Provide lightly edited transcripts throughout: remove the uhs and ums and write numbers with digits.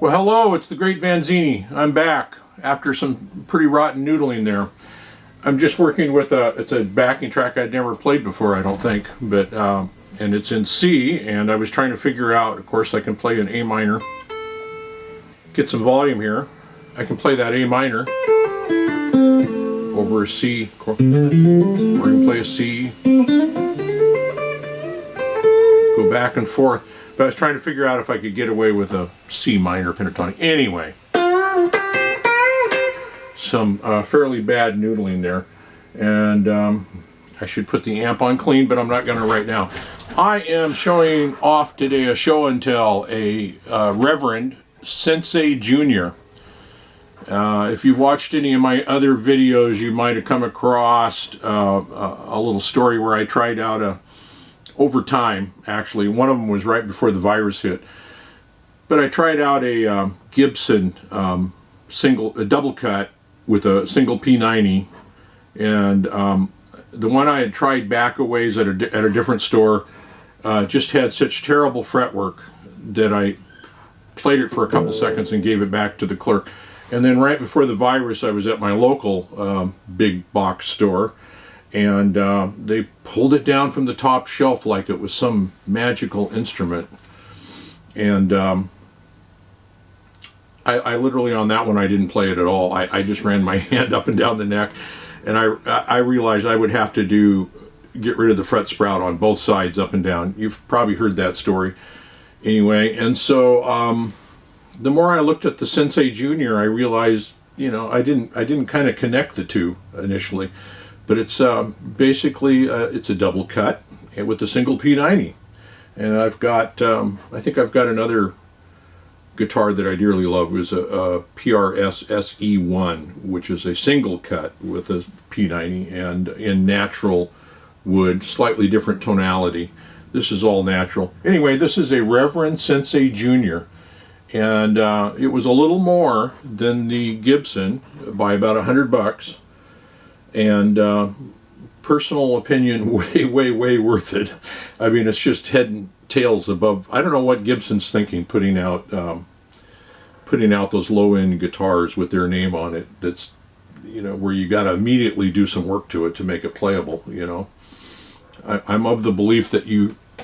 Well, hello, it's the Great Vanzini. I'm back after some pretty rotten noodling there. I'm just working with it's a backing track I'd never played before, I don't think, but and it's in C, and I was trying to figure out, of course, I can play an A minor, get some volume here. I can play that A minor over a C, or we can play a C, go back and forth. But I was trying to figure out if I could get away with a C minor pentatonic. Anyway, some fairly bad noodling there, and I should put the amp on clean, but I'm not going to right now. I am showing off today a show and tell, a Reverend Sensei Jr. If you've watched any of my other videos, you might have come across a little story where I tried out over time, actually. One of them was right before the virus hit. But I tried out a Gibson a double cut with a single P90, and the one I had tried back a ways at a different store just had such terrible fretwork that I played it for a couple seconds and gave it back to the clerk. And then right before the virus, I was at my local big box store, and they pulled it down from the top shelf like it was some magical instrument. And I literally, on that one, I didn't play it at all. I just ran my hand up and down the neck, and I realized I would have to get rid of the fret sprout on both sides, up and down. You've probably heard that story. Anyway, and so the more I looked at the Sensei Jr., I realized, you know, I didn't kind of connect the two initially. But it's basically it's a double cut with a single P90, and I've got I think I've got another guitar that I dearly love. It was a PRS SE1, which is a single cut with a P90 and in natural wood, slightly different tonality. This is all natural. Anyway, this is a Reverend Sensei Jr. and it was a little more than the Gibson by about $100. And personal opinion, way worth it. I mean, it's just head and tails above. I don't know what Gibson's thinking, putting out those low-end guitars with their name on it. That's, you know, where you got to immediately do some work to it to make it playable. You know, I'm of the belief that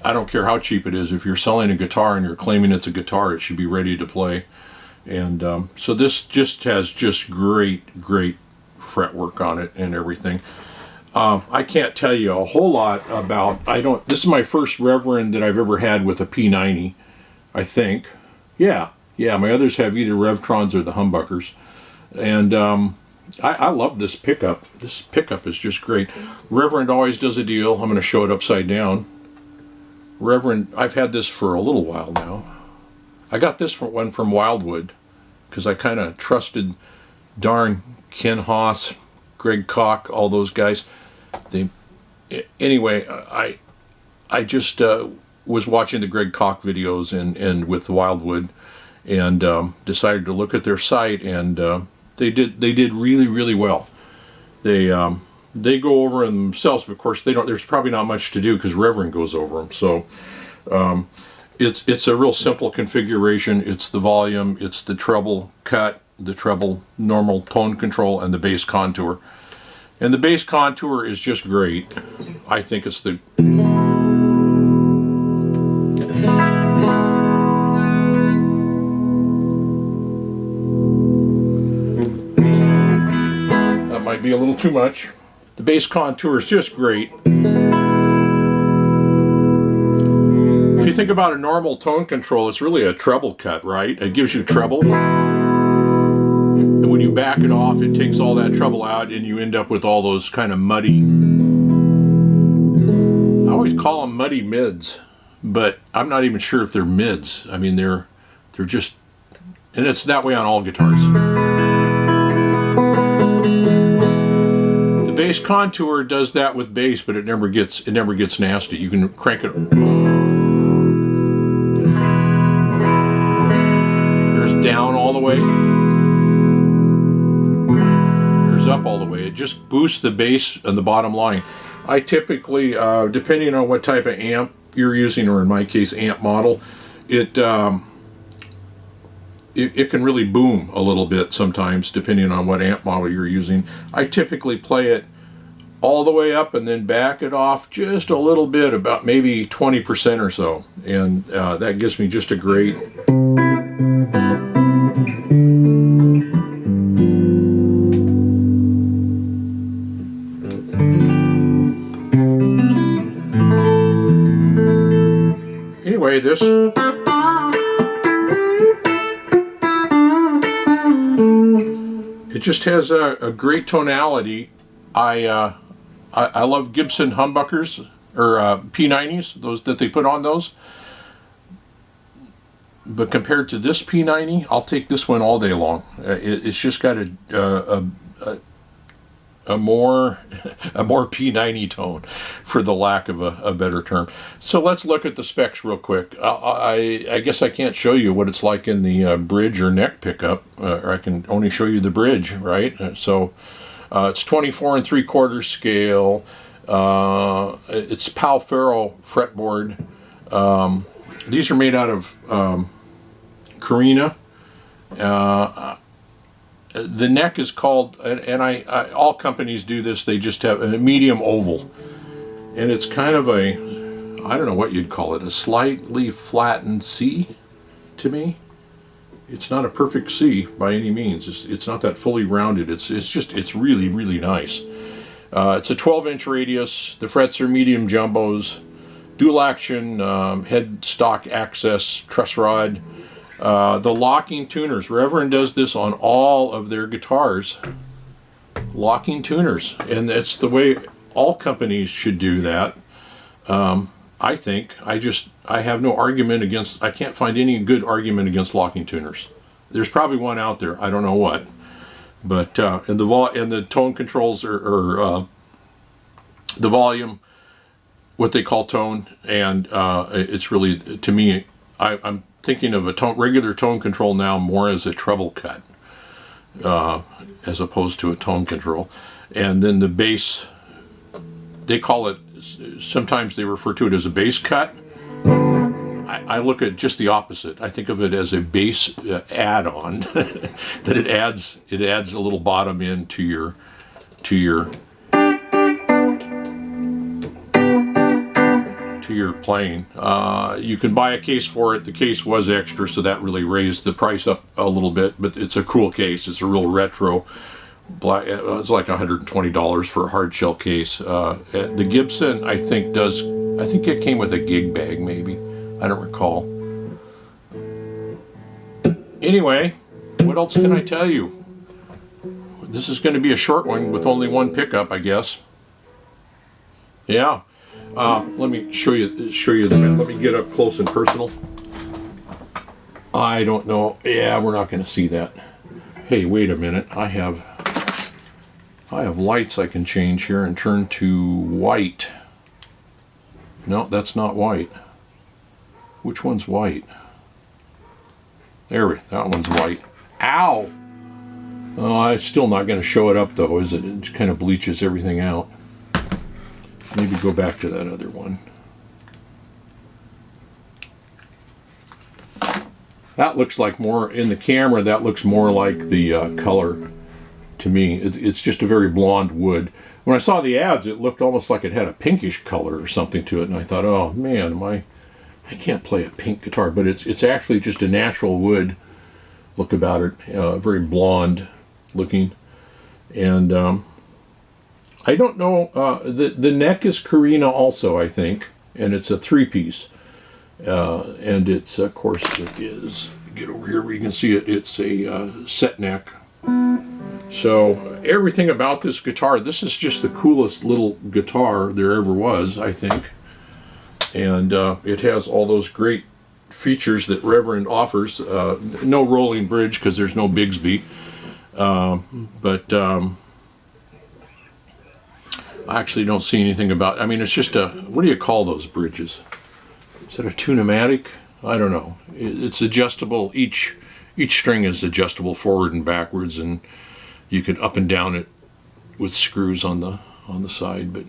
I don't care how cheap it is. If you're selling a guitar and you're claiming it's a guitar, it should be ready to play. And so this just has great fretwork on it and everything. I can't tell you a whole lot about, this is my first Reverend that I've ever had with a P90, I think. Yeah, my others have either Revtrons or the humbuckers. And I love this pickup. This pickup is just great. Reverend always does a deal. I'm going to show it upside down. Reverend, I've had this for a little while now. I got this one from Wildwood because I kind of trusted darn Ken Haas, Greg Koch, all those guys. Anyway, I just was watching the Greg Koch videos and with Wildwood, and decided to look at their site, and they did really well. They go over them themselves, but of course they don't. There's probably not much to do because Reverend goes over them. So it's a real simple configuration. It's the volume, it's the treble cut, the treble normal tone control, and the bass contour. And the bass contour is just great. I think it's the that might be a little too much. The bass contour is just great. If you think about a normal tone control, it's really a treble cut, right? It gives you treble. And when you back it off, it takes all that treble out, and you end up with all those kind of muddy, I always call them muddy mids, but I'm not even sure if they're mids. I mean, they're just, and it's that way on all guitars. The bass contour does that with bass, but it never gets nasty. You can crank it. There's down all the way. Up all the way. It just boosts the bass and the bottom line. I typically, depending on what type of amp you're using, or in my case amp model, it it can really boom a little bit sometimes, depending on what amp model you're using. I typically play it all the way up and then back it off just a little bit, about maybe 20% or so, and that gives me just a great anyway. This it just has a great tonality. I love Gibson humbuckers, or P90s, those that they put on those. But compared to this P90, I'll take this one all day long. It's just got a more P90 tone, for the lack of a better term. So let's look at the specs real quick. I guess I can't show you what it's like in the bridge or neck pickup, or I can only show you the bridge, right? So it's 24 3/4 scale. It's Pal Ferro fretboard. These are made out of Carina. The neck is called, and I all companies do this, they just have a medium oval. And it's kind of a, I don't know what you'd call it, a slightly flattened C to me. It's not a perfect C by any means. It's not that fully rounded. It's really, really nice. It's a 12-inch radius. The frets are medium jumbos. Dual action, head stock access, truss rod. The locking tuners. Reverend does this on all of their guitars. Locking tuners. And that's the way all companies should do that. I think. I have no argument against, I can't find any good argument against locking tuners. There's probably one out there, I don't know what. But, and the tone controls are the volume, what they call tone, and it's really, to me, I'm thinking of a regular tone control now more as a treble cut, as opposed to a tone control. And then the bass, they call it, sometimes they refer to it as a bass cut. I look at just the opposite. I think of it as a bass add-on, that it adds a little bottom end to your playing. You can buy a case for it. The case was extra, so that really raised the price up a little bit, but it's a cool case. It's a real retro black. It's like $120 for a hard shell case. The Gibson, I think it came with a gig bag, maybe. I don't recall. Anyway, what else can I tell you? This is going to be a short one with only one pickup, I guess. Yeah. Let me show you the map. Let me get up close and personal. I don't know. Yeah, we're not going to see that. Hey, wait a minute. I have lights I can change here and turn to white. No, that's not white. Which one's white? That one's white. Ow! Oh, I'm still not going to show it up though, is it? It kind of bleaches everything out. Maybe go back to that other one. That looks like more, in the camera, that looks more like the color to me. It's just a very blonde wood. When I saw the ads, it looked almost like it had a pinkish color or something to it, and I thought, oh man, I can't play a pink guitar, but it's actually just a natural wood look about it, very blonde looking. And I don't know, the neck is Carina also, I think, and it's a 3-piece. And it's, of course, it is, get over here where you can see it, it's a set neck. So everything about this guitar, this is just the coolest little guitar there ever was, I think. And it has all those great features that Reverend offers. No rolling bridge because there's no Bigsby. But I actually don't see anything about, I mean, it's just a, what do you call those bridges? Is that a tune-o-matic? I don't know. It's adjustable. Each string is adjustable forward and backwards, and you can up and down it with screws on the side. But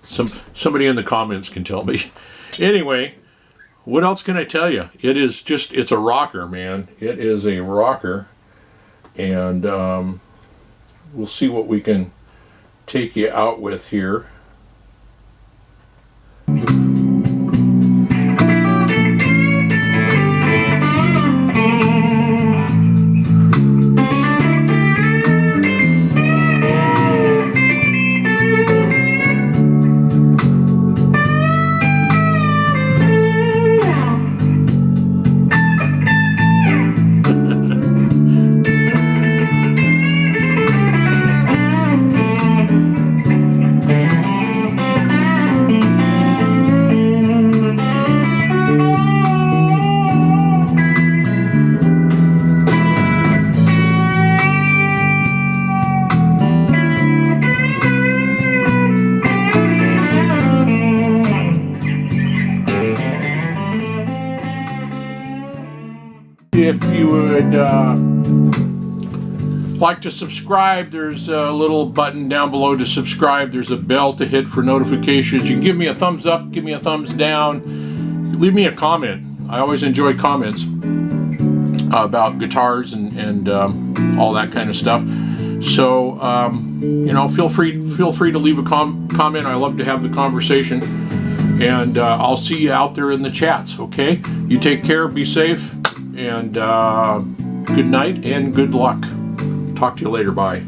somebody in the comments can tell me. Anyway, what else can I tell you? It is just, it's a rocker, man. It is a rocker. And we'll see what we can take you out with here. If you would like to subscribe, there's a little button down below to subscribe. There's a bell to hit for notifications. You can give me a thumbs up, give me a thumbs down, leave me a comment. I always enjoy comments about guitars and all that kind of stuff. So you know, feel free to leave a comment. I love to have the conversation, and I'll see you out there in the chats. Okay, you take care, be safe. And good night and good luck. Talk to you later. Bye.